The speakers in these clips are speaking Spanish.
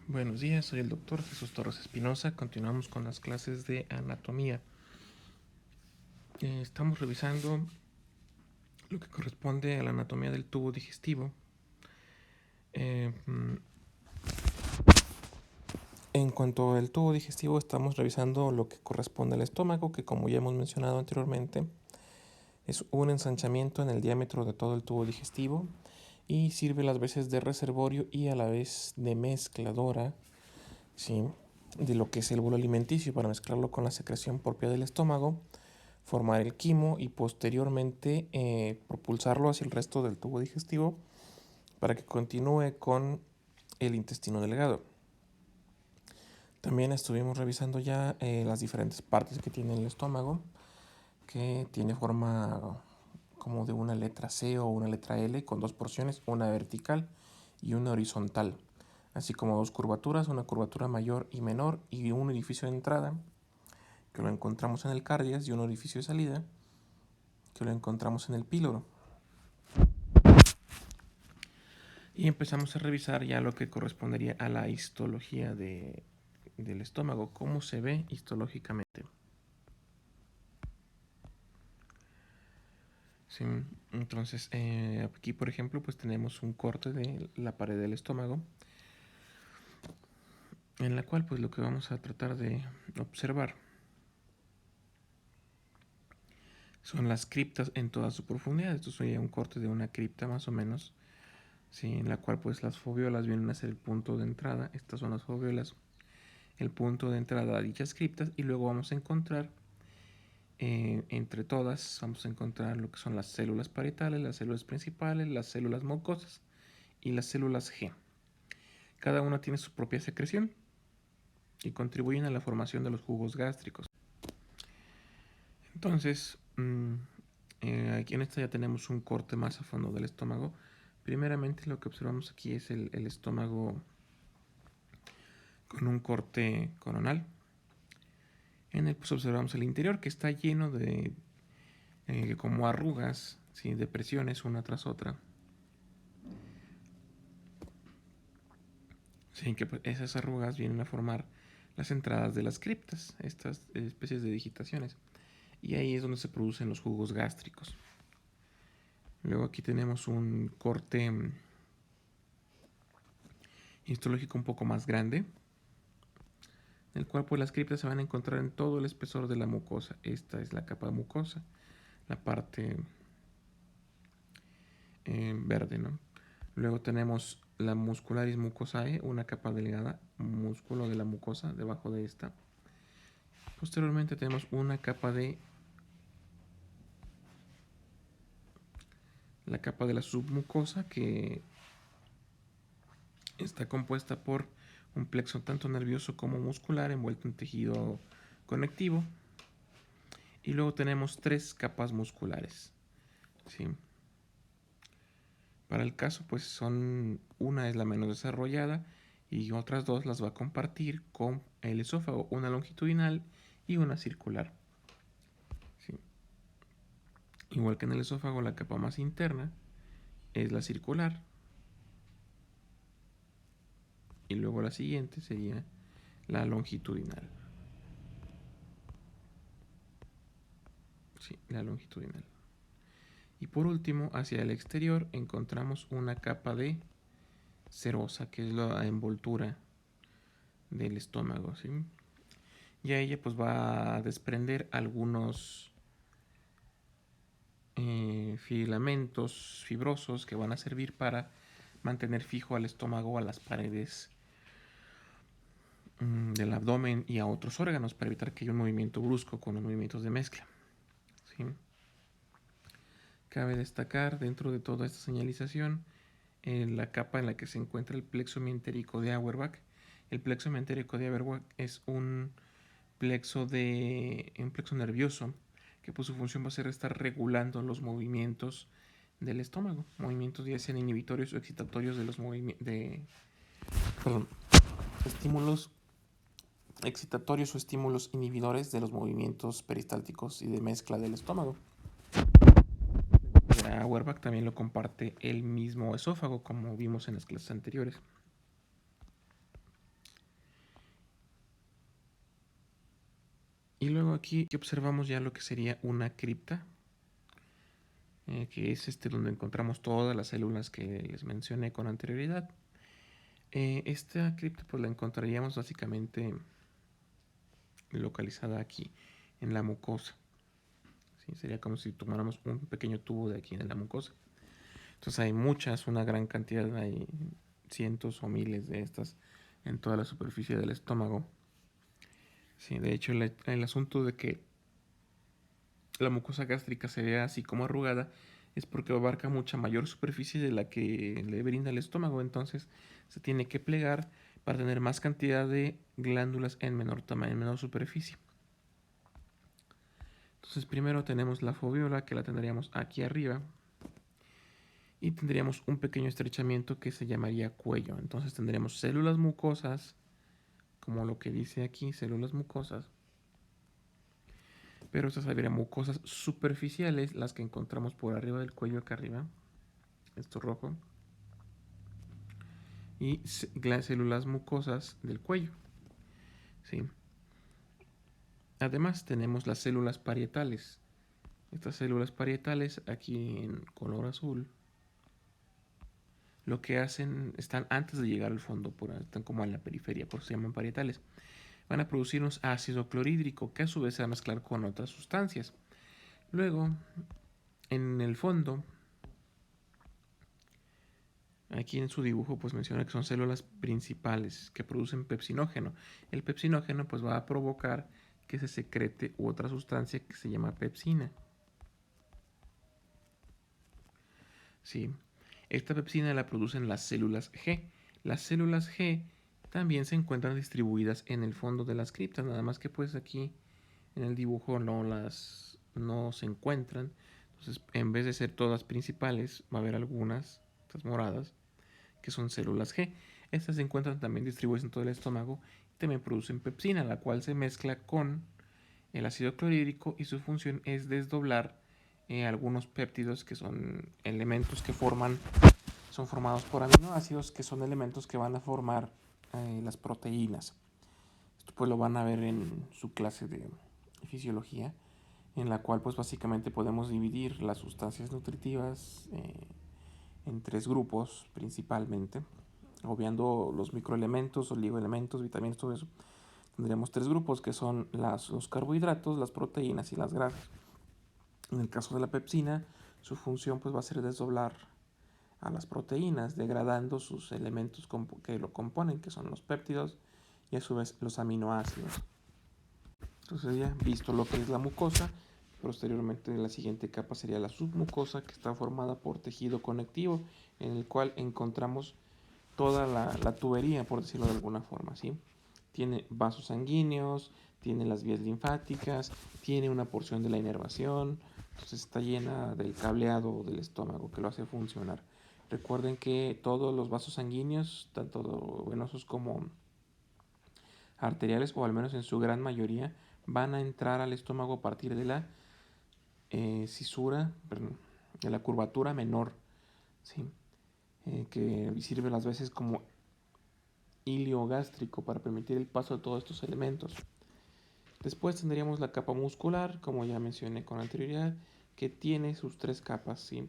Buenos días, soy el doctor Jesús Torres Espinosa. Continuamos con las clases de anatomía. Estamos revisando lo que corresponde a la anatomía del tubo digestivo. En cuanto al tubo digestivo, estamos revisando lo que corresponde al estómago, que como ya hemos mencionado anteriormente, es un ensanchamiento en el diámetro de todo el tubo digestivo y sirve las veces de reservorio y a la vez de mezcladora, ¿sí?, de lo que es el bolo alimenticio para mezclarlo con la secreción propia del estómago, formar el quimo y posteriormente propulsarlo hacia el resto del tubo digestivo para que continúe con el intestino delgado. También estuvimos revisando ya las diferentes partes que tiene el estómago, que tiene forma como de una letra C o una letra L con dos porciones, una vertical y una horizontal, así como dos curvaturas, una curvatura mayor y menor y un orificio de entrada que lo encontramos en el cardias y un orificio de salida que lo encontramos en el píloro. Y empezamos a revisar ya lo que correspondería a la histología del estómago, cómo se ve histológicamente. Sí, entonces, aquí por ejemplo, pues tenemos un corte de la pared del estómago, en la cual pues lo que vamos a tratar de observar son las criptas en toda su profundidad. Esto sería un corte de una cripta más o menos, ¿sí?, en la cual pues las foviolas vienen a ser el punto de entrada. Estas son las foviolas, el punto de entrada a dichas criptas, y luego vamos a encontrar entre todas vamos a encontrar lo que son las células parietales, las células principales, las células mucosas y las células G. Cada una tiene su propia secreción y contribuyen a la formación de los jugos gástricos. Entonces, aquí en esta ya tenemos un corte más a fondo del estómago. Primeramente lo que observamos aquí es el estómago con un corte coronal. En él pues observamos el interior, que está lleno de como arrugas, ¿sí?, depresiones una tras otra. Sí, que pues esas arrugas vienen a formar las entradas de las criptas, estas especies de digitaciones. Y ahí es donde se producen los jugos gástricos. Luego aquí tenemos un corte histológico un poco más grande, en el cual pues las criptas se van a encontrar en todo el espesor de la mucosa. Esta es la capa mucosa, la parte verde, ¿no? Luego tenemos la muscularis mucosae, una capa delgada, músculo de la mucosa debajo de esta. Posteriormente tenemos una capa de la capa de la submucosa, que está compuesta por un plexo tanto nervioso como muscular envuelto en tejido conectivo. Y luego tenemos tres capas musculares, ¿sí? Para el caso, pues una es la menos desarrollada y otras dos las va a compartir con el esófago, una longitudinal y una circular, ¿sí? Igual que en el esófago, la capa más interna es la circular y luego la siguiente sería la longitudinal. Sí, la longitudinal. Y por último, hacia el exterior encontramos una capa de serosa, que es la envoltura del estómago, ¿sí? Y a ella pues va a desprender algunos filamentos fibrosos que van a servir para mantener fijo al estómago a las paredes del abdomen y a otros órganos, para evitar que haya un movimiento brusco con los movimientos de mezcla, ¿sí? Cabe destacar dentro de toda esta señalización la capa en la que se encuentra el plexo mientérico de Auerbach. El plexo mientérico de Auerbach es un plexo nervioso que pues su función va a ser estar regulando los movimientos del estómago, movimientos ya sean inhibitorios o excitatorios de los estímulos excitatorios o estímulos inhibidores de los movimientos peristálticos y de mezcla del estómago. Auerbach también lo comparte el mismo esófago, como vimos en las clases anteriores. Y luego aquí observamos ya lo que sería una cripta, que es donde encontramos todas las células que les mencioné con anterioridad. Esta cripta pues la encontraríamos básicamente localizada aquí en la mucosa. ¿Sí? Sería como si tomáramos un pequeño tubo de aquí en la mucosa. Entonces hay muchas, una gran cantidad, hay cientos o miles de estas en toda la superficie del estómago. Sí, de hecho el asunto de que la mucosa gástrica se vea así como arrugada es porque abarca mucha mayor superficie de la que le brinda el estómago, entonces se tiene que plegar para tener más cantidad de glándulas en menor tamaño, en menor superficie. Entonces primero tenemos la foveola, que la tendríamos aquí arriba, y tendríamos un pequeño estrechamiento que se llamaría cuello. Entonces tendríamos células mucosas, como lo que dice aquí, células mucosas, pero estas serían mucosas superficiales, las que encontramos por arriba del cuello, acá arriba, esto rojo, y células mucosas del cuello. ¿Sí? Además tenemos las células parietales. Estas células parietales, aquí en color azul, lo que hacen, están antes de llegar al fondo, están como en la periferia, por eso se llaman parietales. Van a producirnos ácido clorhídrico, que a su vez se va a mezclar con otras sustancias. Luego, en el fondo, aquí en su dibujo pues menciona que son células principales que producen pepsinógeno. El pepsinógeno pues va a provocar que se secrete otra sustancia que se llama pepsina. Sí. Esta pepsina la producen las células G. Las células G también se encuentran distribuidas en el fondo de las criptas, nada más que pues aquí en el dibujo no se encuentran. Entonces, en vez de ser todas principales, va a haber algunas, estas moradas, que son células G. Estas se encuentran también distribuidas en todo el estómago y también producen pepsina, la cual se mezcla con el ácido clorhídrico y su función es desdoblar algunos péptidos, que son elementos que son formados por aminoácidos, que son elementos que van a formar las proteínas. Esto pues lo van a ver en su clase de fisiología, en la cual pues básicamente podemos dividir las sustancias nutritivas en tres grupos principalmente, obviando los microelementos, oligoelementos, vitaminas, todo eso. Tendríamos tres grupos que son los carbohidratos, las proteínas y las grasas. En el caso de la pepsina, su función pues va a ser desdoblar a las proteínas, degradando sus elementos que lo componen, que son los péptidos y a su vez los aminoácidos. Entonces ya visto lo que es la mucosa, posteriormente la siguiente capa sería la submucosa, que está formada por tejido conectivo, en el cual encontramos toda la tubería, por decirlo de alguna forma, ¿sí? Tiene vasos sanguíneos, tiene las vías linfáticas, tiene una porción de la inervación, entonces está llena del cableado del estómago que lo hace funcionar. Recuerden que todos los vasos sanguíneos, tanto venosos como arteriales, o al menos en su gran mayoría, van a entrar al estómago a partir de la de la curvatura menor, ¿sí? Que sirve las veces como hilio gástrico para permitir el paso de todos estos elementos. Después tendríamos la capa muscular, como ya mencioné con anterioridad, que tiene sus tres capas, ¿sí?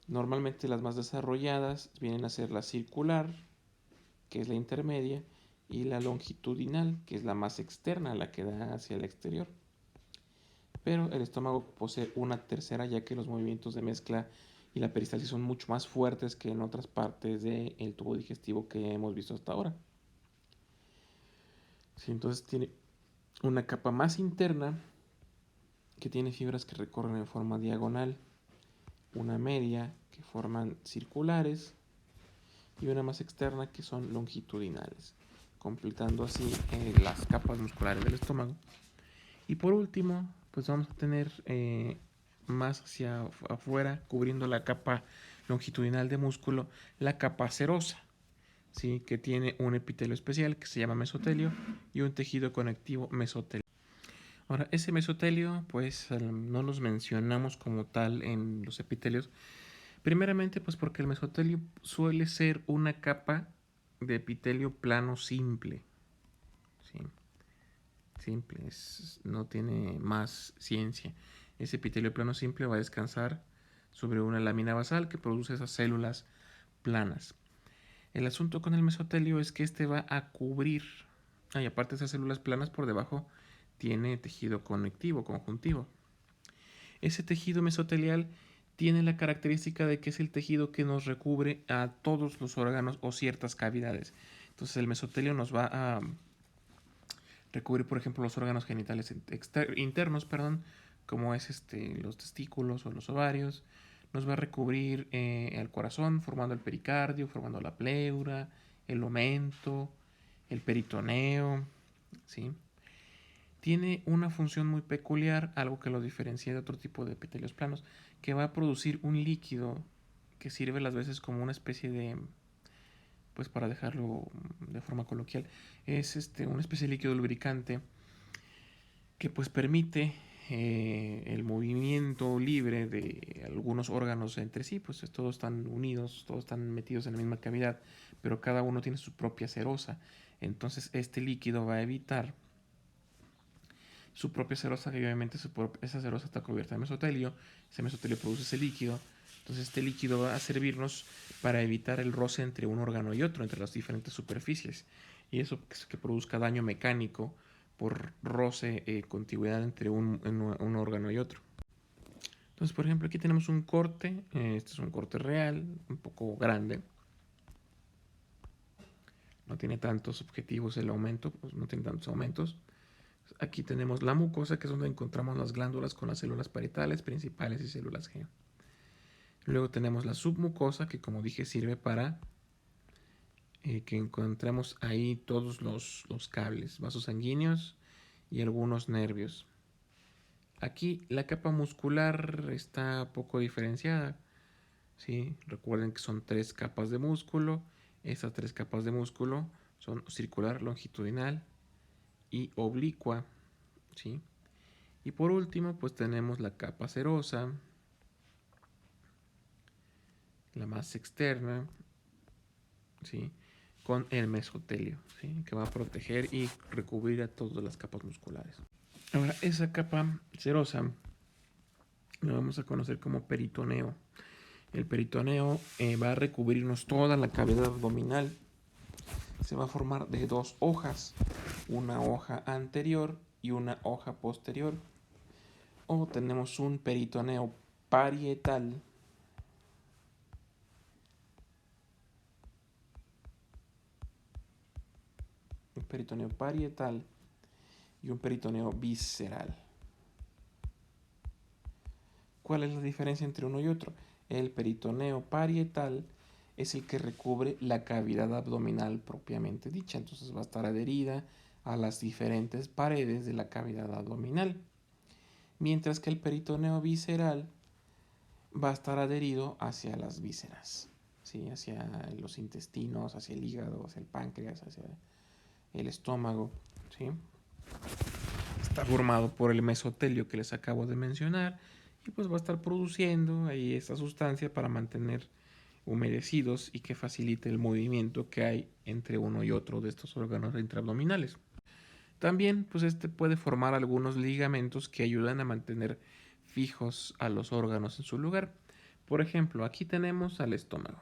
Normalmente las más desarrolladas vienen a ser la circular, que es la intermedia, y la longitudinal, que es la más externa, la que da hacia el exterior. Pero el estómago posee una tercera, ya que los movimientos de mezcla y la peristalsis son mucho más fuertes que en otras partes del tubo digestivo que hemos visto hasta ahora. Sí, entonces tiene una capa más interna que tiene fibras que recorren en forma diagonal, una media que forman circulares y una más externa que son longitudinales, completando así las capas musculares del estómago. Y por último, pues vamos a tener más hacia afuera, cubriendo la capa longitudinal de músculo, la capa serosa, ¿sí? Que tiene un epitelio especial que se llama mesotelio y un tejido conectivo mesotelio. Ahora, ese mesotelio, pues no los mencionamos como tal en los epitelios, primeramente pues porque el mesotelio suele ser una capa de epitelio plano simple, ¿sí? simple, no tiene más ciencia. Ese epitelio plano simple va a descansar sobre una lámina basal que produce esas células planas. El asunto con el mesotelio es que este va a cubrir, y aparte de esas células planas, por debajo tiene tejido conectivo, conjuntivo. Ese tejido mesotelial tiene la característica de que es el tejido que nos recubre a todos los órganos o ciertas cavidades. Entonces el mesotelio nos va a recubrir, por ejemplo, los órganos genitales internos, como es los testículos o los ovarios. Nos va a recubrir el corazón, formando el pericardio, formando la pleura, el omento, el peritoneo, ¿sí? Tiene una función muy peculiar, algo que lo diferencia de otro tipo de epitelios planos, que va a producir un líquido que sirve a las veces como una especie de, pues para dejarlo de forma coloquial, es una especie de líquido lubricante que pues permite el movimiento libre de algunos órganos entre sí, pues todos están unidos, todos están metidos en la misma cavidad, pero cada uno tiene su propia serosa. Entonces este líquido va a evitar su propia serosa, que obviamente esa serosa está cubierta de mesotelio, ese mesotelio produce ese líquido, entonces este líquido va a servirnos para evitar el roce entre un órgano y otro, entre las diferentes superficies, y eso que produzca daño mecánico por roce, contigüidad entre un órgano y otro. Entonces, por ejemplo, aquí tenemos un corte, este es un corte real, un poco grande, no tiene tantos objetivos el aumento, pues no tiene tantos aumentos. Aquí tenemos la mucosa, que es donde encontramos las glándulas con las células parietales, principales y células G. Luego tenemos la submucosa, que como dije sirve para que encontremos ahí todos los cables, vasos sanguíneos y algunos nervios. Aquí la capa muscular está poco diferenciada, ¿sí? Recuerden que son 3 capas de músculo. Estas 3 capas de músculo son circular, longitudinal y oblicua, ¿sí? Y por último, pues tenemos la capa serosa, la más externa, ¿sí? Con el mesotelio, ¿sí? Que va a proteger y recubrir a todas las capas musculares. Ahora, esa capa serosa la vamos a conocer como peritoneo. El peritoneo va a recubrirnos toda la cavidad abdominal. Se va a formar de 2 hojas, una hoja anterior y una hoja posterior. O tenemos un peritoneo parietal, un peritoneo parietal y un peritoneo visceral. ¿Cuál es la diferencia entre uno y otro? El peritoneo parietal es el que recubre la cavidad abdominal propiamente dicha, entonces va a estar adherida a las diferentes paredes de la cavidad abdominal, mientras que el peritoneo visceral va a estar adherido hacia las vísceras, ¿sí? Hacia los intestinos, hacia el hígado, hacia el páncreas, hacia el estómago, ¿sí? Está formado por el mesotelio que les acabo de mencionar y pues va a estar produciendo ahí esta sustancia para mantener humedecidos y que facilite el movimiento que hay entre uno y otro de estos órganos intraabdominales. También pues puede formar algunos ligamentos que ayudan a mantener fijos a los órganos en su lugar. Por ejemplo, aquí tenemos al estómago.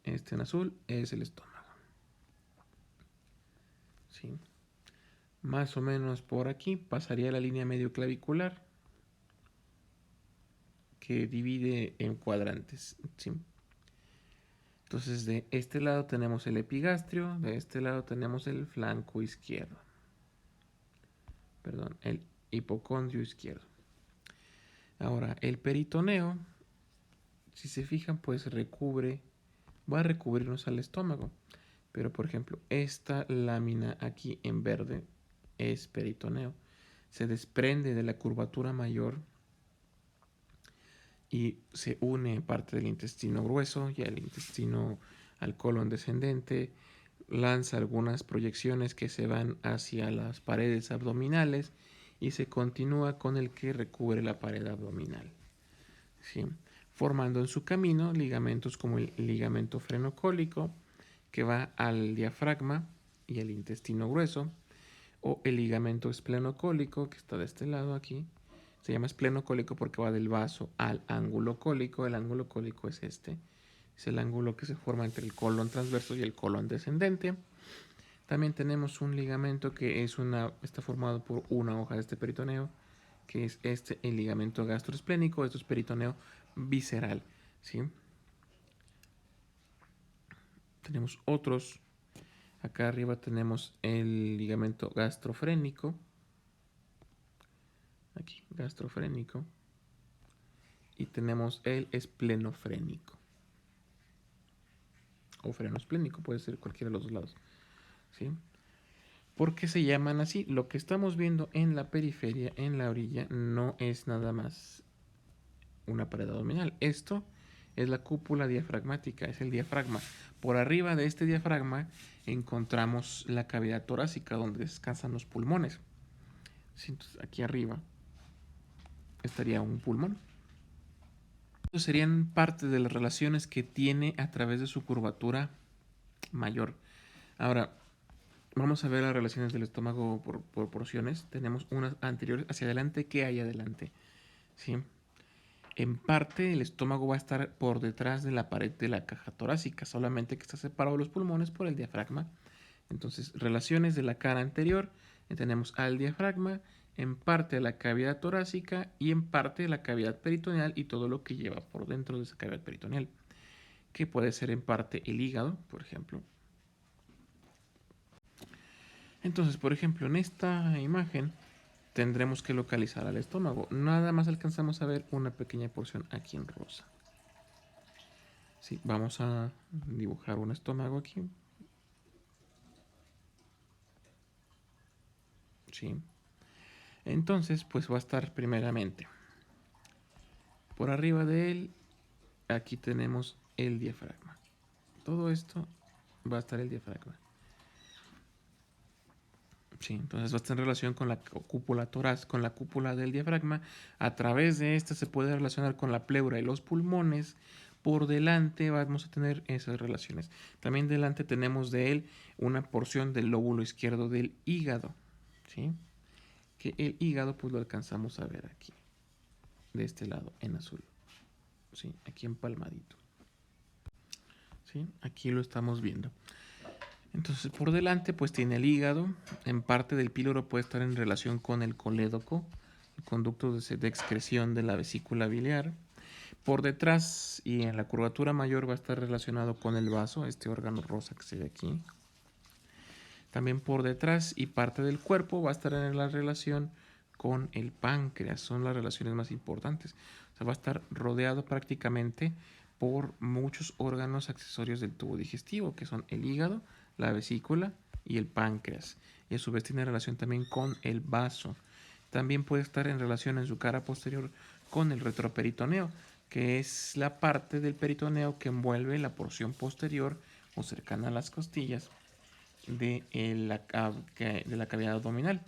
Este en azul es el estómago. ¿Sí? Más o menos por aquí pasaría la línea medio clavicular que divide en cuadrantes, ¿sí? Entonces de este lado tenemos el epigastrio, de este lado tenemos el flanco izquierdo, perdón, el hipocondrio izquierdo. Ahora el peritoneo, si se fijan, pues va a recubrirnos al estómago, pero por ejemplo esta lámina aquí en verde es peritoneo, se desprende de la curvatura mayor y se une parte del intestino grueso y el intestino al colon descendente, lanza algunas proyecciones que se van hacia las paredes abdominales y se continúa con el que recubre la pared abdominal, ¿sí? Formando en su camino ligamentos como el ligamento frenocólico que va al diafragma y al intestino grueso, o el ligamento esplenocólico, que está de este lado aquí. Se llama esplenocólico porque va del vaso al ángulo cólico. El ángulo cólico es este. Es el ángulo que se forma entre el colon transverso y el colon descendente. También tenemos un ligamento que está formado por una hoja de este peritoneo, que es el ligamento gastroesplénico. Esto es peritoneo visceral, ¿sí? Tenemos otros. Acá arriba tenemos el ligamento gastrofrénico. Aquí, gastrofrénico. Y tenemos el esplenofrénico. O frenoesplénico, puede ser cualquiera de los dos lados, ¿sí? ¿Por qué se llaman así? Lo que estamos viendo en la periferia, en la orilla, no es nada más una pared abdominal. Esto es la cúpula diafragmática, es el diafragma. Por arriba de este diafragma encontramos la cavidad torácica donde descansan los pulmones. Entonces, aquí arriba estaría un pulmón. Estos serían parte de las relaciones que tiene a través de su curvatura mayor. Ahora, vamos a ver las relaciones del estómago por porciones. Tenemos unas anteriores hacia adelante. ¿Qué hay adelante? ¿Sí? En parte, el estómago va a estar por detrás de la pared de la caja torácica, solamente que está separado de los pulmones por el diafragma. Entonces, relaciones de la cara anterior, tenemos al diafragma, en parte de la cavidad torácica y en parte de la cavidad peritoneal y todo lo que lleva por dentro de esa cavidad peritoneal, que puede ser en parte el hígado, por ejemplo. Entonces, por ejemplo, en esta imagen tendremos que localizar al estómago. Nada más alcanzamos a ver una pequeña porción aquí en rosa. Sí, vamos a dibujar un estómago aquí. Sí. Entonces, pues va a estar primeramente por arriba de él. Aquí tenemos el diafragma. Todo esto va a estar el diafragma. Sí, entonces va a estar en relación con la cúpula torácica, con la cúpula del diafragma. A través de esta se puede relacionar con la pleura y los pulmones. Por delante vamos a tener esas relaciones. También delante tenemos de él una porción del lóbulo izquierdo del hígado, ¿sí? Que el hígado pues lo alcanzamos a ver aquí, de este lado en azul, ¿sí? Aquí empalmadito, ¿sí? Aquí lo estamos viendo. Entonces por delante pues tiene el hígado. En parte del píloro puede estar en relación con el colédoco, el conducto de excreción de la vesícula biliar. Por detrás y en la curvatura mayor va a estar relacionado con el vaso, este órgano rosa que se ve aquí. También por detrás y parte del cuerpo va a estar en la relación con el páncreas. Son las relaciones más importantes. O sea, va a estar rodeado prácticamente por muchos órganos accesorios del tubo digestivo, que son el hígado, la vesícula y el páncreas. Y a su vez tiene relación también con el vaso. También puede estar en relación en su cara posterior con el retroperitoneo, que es la parte del peritoneo que envuelve la porción posterior o cercana a las costillas de la cavidad abdominal.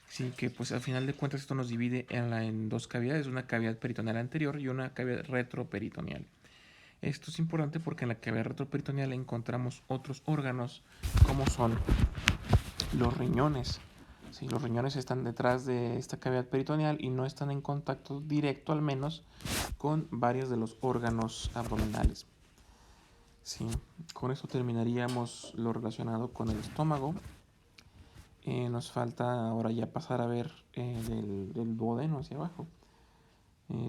Así que pues al final de cuentas esto nos divide en dos cavidades, una cavidad peritoneal anterior y una cavidad retroperitoneal. Esto es importante porque en la cavidad retroperitoneal encontramos otros órganos como son los riñones. Sí, los riñones están detrás de esta cavidad peritoneal y no están en contacto directo al menos con varios de los órganos abdominales. Sí, con esto terminaríamos lo relacionado con el estómago. Nos falta ahora ya pasar a ver del duodeno hacia abajo.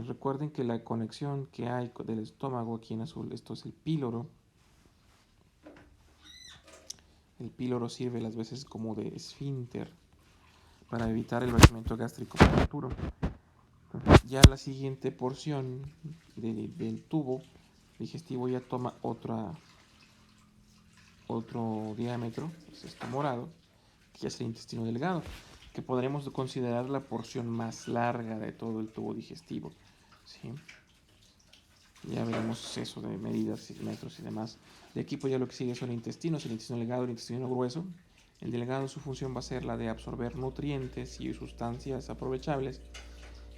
Recuerden que la conexión que hay del estómago aquí en azul, esto es el píloro. El píloro sirve las veces como de esfínter para evitar el vaciamiento gástrico prematuro. Ya la siguiente porción del tubo digestivo ya toma otro diámetro, es esto morado, que ya es el intestino delgado, que podremos considerar la porción más larga de todo el tubo digestivo, ¿sí? Ya veremos eso de medidas, metros y demás. De aquí pues ya lo que sigue son intestinos, el intestino delgado, el intestino grueso. El delgado su función va a ser la de absorber nutrientes y sustancias aprovechables,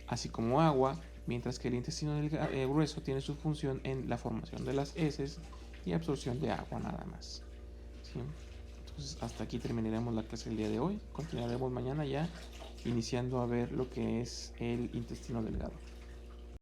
así como agua, mientras que el intestino grueso tiene su función en la formación de las heces y absorción de agua nada más, ¿sí? Entonces hasta aquí terminaremos la clase del día de hoy. Continuaremos mañana ya iniciando a ver lo que es el intestino delgado.